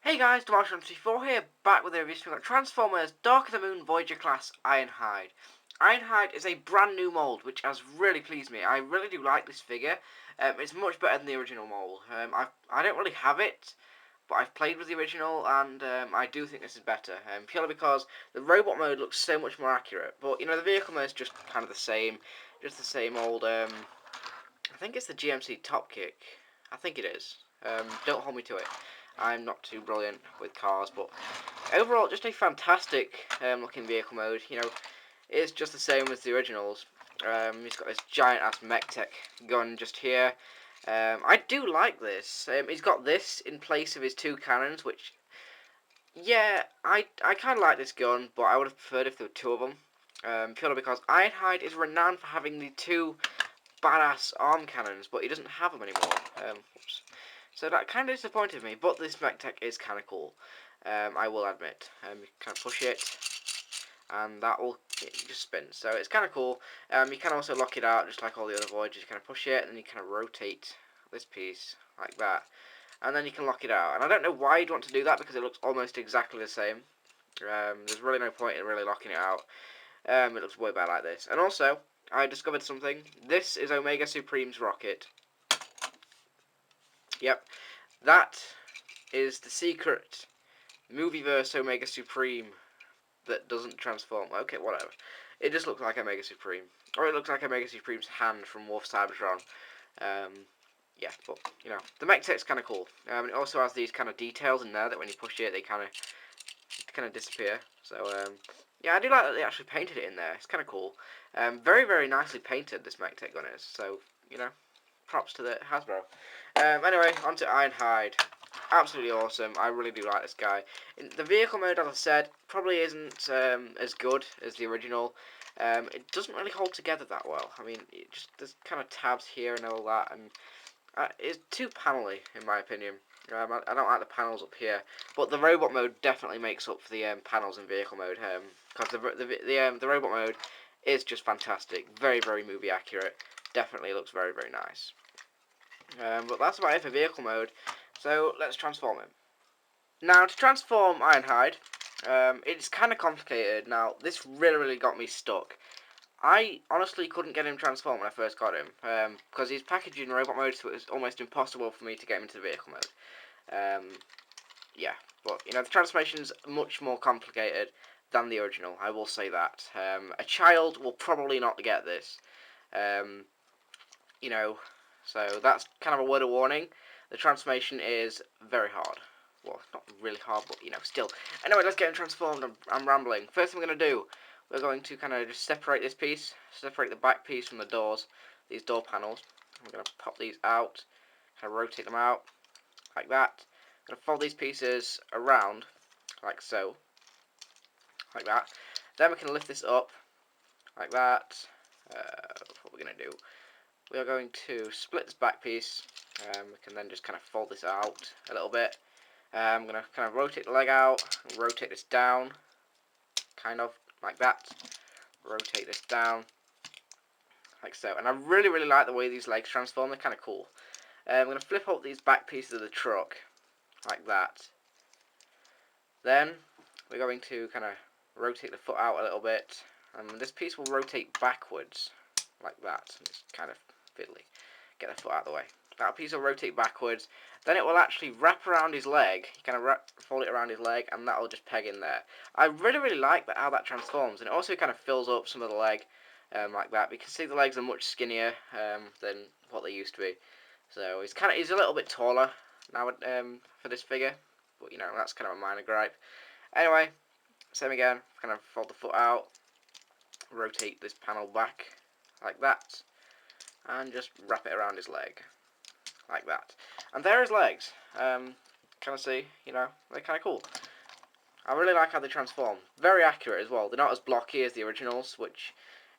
Hey guys, Demolition24 here, back with a review. We've got Transformers Dark of the Moon Voyager class Ironhide. Ironhide is a brand new mould, which has really pleased me. I really do like this figure. It's much better than the original mould. I don't really have it, but I've played with the original, and I do think this is better. Purely because the robot mode looks so much more accurate. But, you know, the vehicle mode is just kind of the same. Just the same old, I think it's the GMC Top Kick. I think it is. Don't hold me to it. I'm not too brilliant with cars, but overall, just a fantastic looking vehicle mode. You know, it's just the same as the originals. He's got this giant ass mech tech gun just here. I do like this. He's got this in place of his two cannons, which, yeah, I kind of like this gun, but I would have preferred if there were two of them. Purely because Ironhide is renowned for having the two badass arm cannons, but he doesn't have them anymore. Oops. So that kind of disappointed me, but this mech tech is kind of cool. I will admit. You kind of push it, and it just spins. So it's kind of cool. You can also lock it out, just like all the other Voyagers. You kind of push it, and then you kind of rotate this piece like that, and then you can lock it out. And I don't know why you'd want to do that, because it looks almost exactly the same. There's really no point in really locking it out. It looks way better like this. And also, I discovered something. This is Omega Supreme's rocket. Yep, that is the secret Movieverse Omega Supreme that doesn't transform. Okay, whatever. It just looks like Omega Supreme. Or it looks like Omega Supreme's hand from Wolf Cybertron. Yeah, but, you know, the mech tech's kind of cool. It also has these kind of details in there that when you push it, they kind of disappear. So, yeah, I do like that they actually painted it in there. It's kind of cool. Very, very nicely painted, this mech tech gun is. So, you know, props to the Hasbro. Anyway, on to Ironhide. Absolutely awesome. I really do like this guy. The vehicle mode, as I said, probably isn't as good as the original. It doesn't really hold together that well. I mean, there's kind of tabs here and all that, and it's too panelly, in my opinion. I don't like the panels up here, but the robot mode definitely makes up for the panels in vehicle mode. Because the robot mode is just fantastic, very, very movie accurate. Definitely looks very, very nice. But that's about it for vehicle mode. So let's transform him. Now, to transform Ironhide, it's kind of complicated. Now, this really, really got me stuck. I honestly couldn't get him transformed when I first got him, because he's packaged in robot mode, so it was almost impossible for me to get him into the vehicle mode. Yeah, but, you know, the transformation's much more complicated than the original, I will say that. A child will probably not get this. You know, so that's kind of a word of warning. The transformation is very hard. Well, not really hard, but, you know, still. Anyway, let's get him transformed. I'm rambling. First thing we're going to do, we're going to kind of just separate this piece, separate the back piece from the doors, these door panels. We're going to pop these out, kind of rotate them out, like that. I'm going to fold these pieces around, like so, like that. Then we can lift this up, like that. What we're going to do, we are going to split this back piece. We can then just kind of fold this out a little bit. I'm going to kind of rotate the leg out, rotate this down, kind of like that. Rotate this down, like so. And I really, really like the way these legs transform. They're kind of cool. I'm going to flip up these back pieces of the truck, like that. Then we're going to kind of rotate the foot out a little bit. And this piece will rotate backwards, like that. It's kind of fiddly. Get the foot out of the way. That piece will rotate backwards. Then it will actually wrap around his leg. You kind of fold it around his leg, and that will just peg in there. I really, really like how that transforms, and it also kind of fills up some of the leg, like that. You can see the legs are much skinnier than what they used to be. So he's a little bit taller now for this figure, but you know, that's kind of a minor gripe. Anyway, same again. Kind of fold the foot out, rotate this panel back like that, and just wrap it around his leg, like that. And there are his legs. Kind of see, you know, they're kind of cool. I really like how they transform. Very accurate as well. They're not as blocky as the originals, which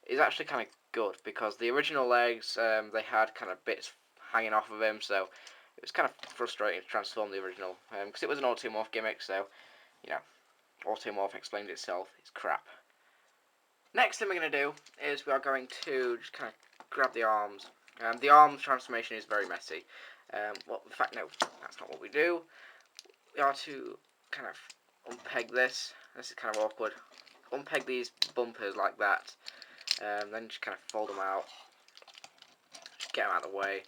is actually kind of good, because the original legs, they had kind of bits hanging off of him, so it was kind of frustrating to transform the original, because it was an Automorph gimmick, so, you know, Automorph explained itself. It's crap. Next thing we're going to do is we are going to just kind of grab the arms. The arms transformation is very messy. Well, in fact, no, that's not what we do. we are to kind of unpeg this. This is kind of awkward. Unpeg these bumpers like that. Then just kind of fold them out. Just get them out of the way.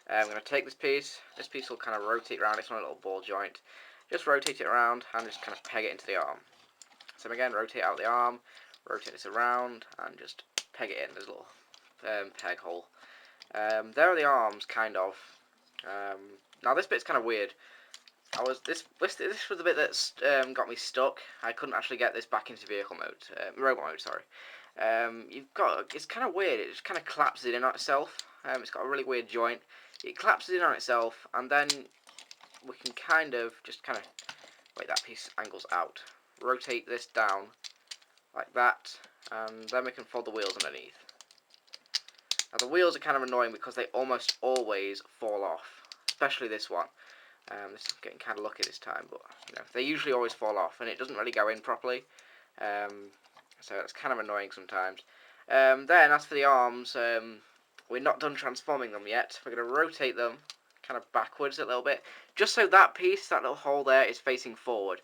I'm going to take this piece. This piece will kind of rotate around. It's on a little ball joint. Just rotate it around and just kind of peg it into the arm. So again, rotate out the arm, rotate this around, and just peg it in. There's a little peg hole. There are the arms, kind of. Now this bit's kind of weird. This was the bit that's got me stuck. I couldn't actually get this back into vehicle mode, robot mode. Sorry. It's kind of weird. It just kind of collapses in on itself. It's got a really weird joint. It collapses in on itself, and then we can wait, that piece angles out. Rotate this down like that, and then we can fold the wheels underneath. Now the wheels are kind of annoying because they almost always fall off, especially this one. This is getting kind of lucky this time, but they usually always fall off, and it doesn't really go in properly. So it's kind of annoying sometimes. Then as for the arms, we're not done transforming them yet. We're going to rotate them kind of backwards a little bit, just so that piece, that little hole there, is facing forward.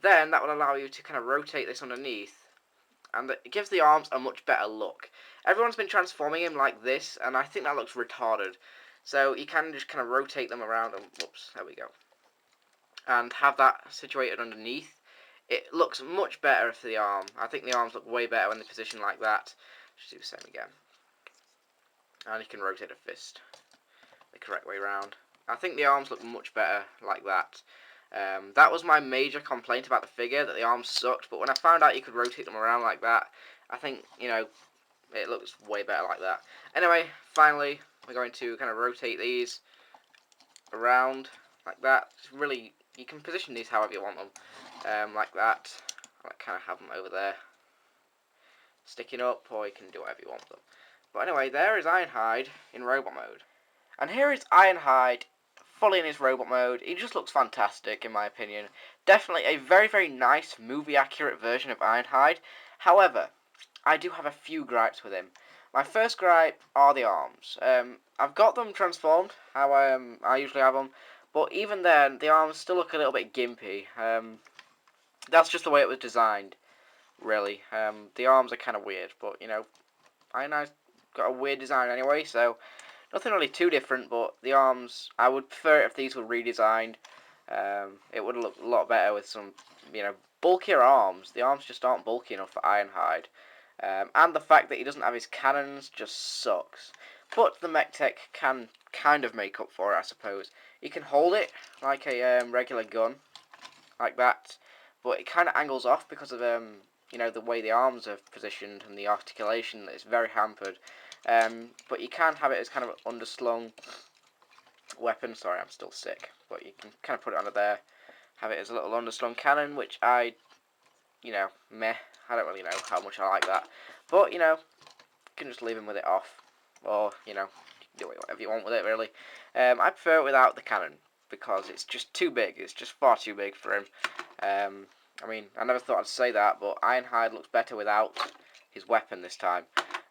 Then that will allow you to kind of rotate this underneath, and it gives the arms a much better look. Everyone's been transforming him like this, and I think that looks retarded. So you can just kind of rotate them around, and whoops, there we go, and have that situated underneath. It looks much better for the arm. I think the arms look way better when they're positioned like that. Just do the same again. And you can rotate a fist the correct way around. I think the arms look much better like that. That was my major complaint about the figure, that the arms sucked, but when I found out you could rotate them around like that, I think, it looks way better like that. Anyway, finally, we're going to kind of rotate these around like that. It's really, you can position these however you want them. Like that. I kind of have them over there sticking up, or you can do whatever you want them. But anyway, there is Ironhide in robot mode. And here is Ironhide fully in his robot mode. He just looks fantastic in my opinion. Definitely a very, very nice movie accurate version of Ironhide. However, I do have a few gripes with him. My first gripe are the arms. I've got them transformed how I usually have them, but even then the arms still look a little bit gimpy. That's just the way it was designed, really. The arms are kind of weird, but Ironhide's got a weird design anyway, so nothing really too different. But the arms, I would prefer it if these were redesigned. It would look a lot better with some, bulkier arms. The arms just aren't bulky enough for Ironhide. And the fact that he doesn't have his cannons just sucks. But the mech tech can kind of make up for it, I suppose. He can hold it like a regular gun, like that, but it kind of angles off because of the way the arms are positioned and the articulation that is very hampered. But you can have it as kind of an underslung weapon. Sorry, I'm still sick, but you can kind of put it under there, have it as a little underslung cannon, which I don't really know how much I like that. But, you can just leave him with it off. Or, do whatever you want with it, really. I prefer it without the cannon, because it's just too big. It's just far too big for him. I never thought I'd say that, but Ironhide looks better without his weapon this time.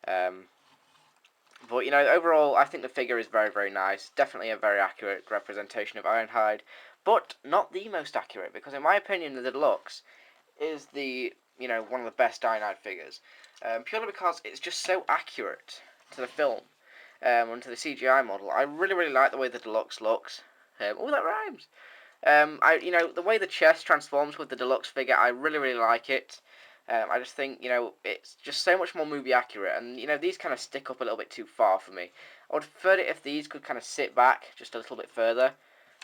But, overall, I think the figure is very, very nice. Definitely a very accurate representation of Ironhide. But not the most accurate, because in my opinion, the deluxe is one of the best Ironhide figures. Purely because it's just so accurate to the film and to the CGI model. I really, really like the way the deluxe looks. Oh, that rhymes. The way the chest transforms with the deluxe figure, I really, really like it. I just think, it's just so much more movie accurate, and, these kind of stick up a little bit too far for me. I would prefer it if these could kind of sit back just a little bit further,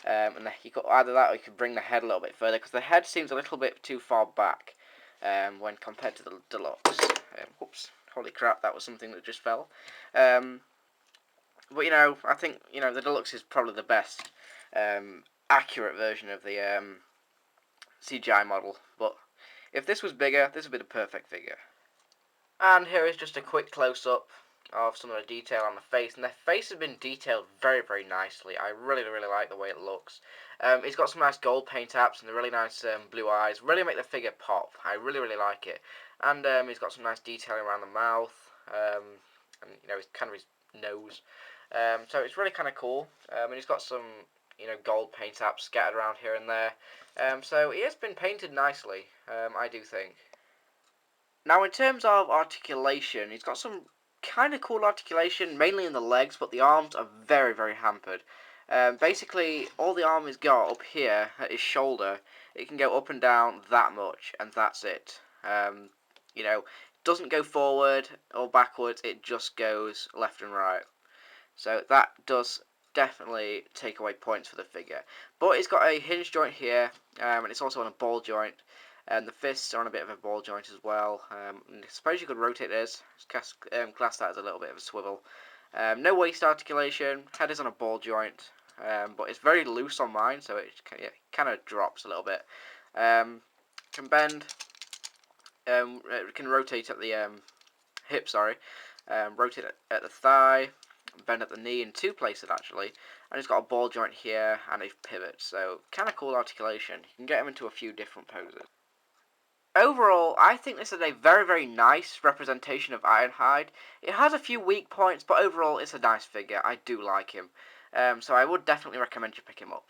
and you could either that or you could bring the head a little bit further, because the head seems a little bit too far back when compared to the deluxe. Whoops, holy crap, that was something that just fell. But, I think, the deluxe is probably the best accurate version of the CGI model, but if this was bigger, this would be the perfect figure. And here is just a quick close-up of some of the detail on the face, and the face has been detailed very, very nicely. I really, really like the way it looks. It's got some nice gold paint apps and the really nice blue eyes. Really make the figure pop. I really, really like it. And he's got some nice detailing around the mouth, and it's kind of his nose. So it's really kind of cool. And he's got some gold paint apps scattered around here and there. So he has been painted nicely, I do think. Now, in terms of articulation, he's got some kind of cool articulation, mainly in the legs, but the arms are very, very hampered. Basically, all the arm has got up here at his shoulder, it can go up and down that much, and that's it. You know, doesn't go forward or backwards, it just goes left and right. So that does definitely take away points for the figure. But it's got a hinge joint here, and it's also on a ball joint. And the fists are on a bit of a ball joint as well. I suppose you could rotate this. Class that as a little bit of a swivel. No waist articulation. Head is on a ball joint, but it's very loose on mine, so it kind of drops a little bit. Can bend. It can rotate at the hip. Sorry. Rotate at the thigh. Bend at the knee in two places actually. And it's got a ball joint here and a pivot. So kind of cool articulation. You can get him into a few different poses. Overall, I think this is a very, very nice representation of Ironhide. It has a few weak points, but overall it's a nice figure. I do like him. So I would definitely recommend you pick him up.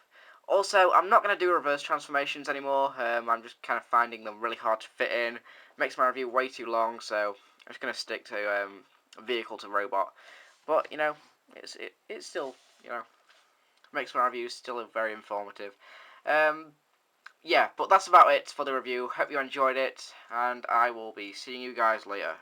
Also, I'm not going to do reverse transformations anymore. I'm just kind of finding them really hard to fit in. Makes my review way too long, so I'm just going to stick to vehicle to robot. But, it's still, makes my review still very informative. Yeah, but that's about it for the review. Hope you enjoyed it, and I will be seeing you guys later.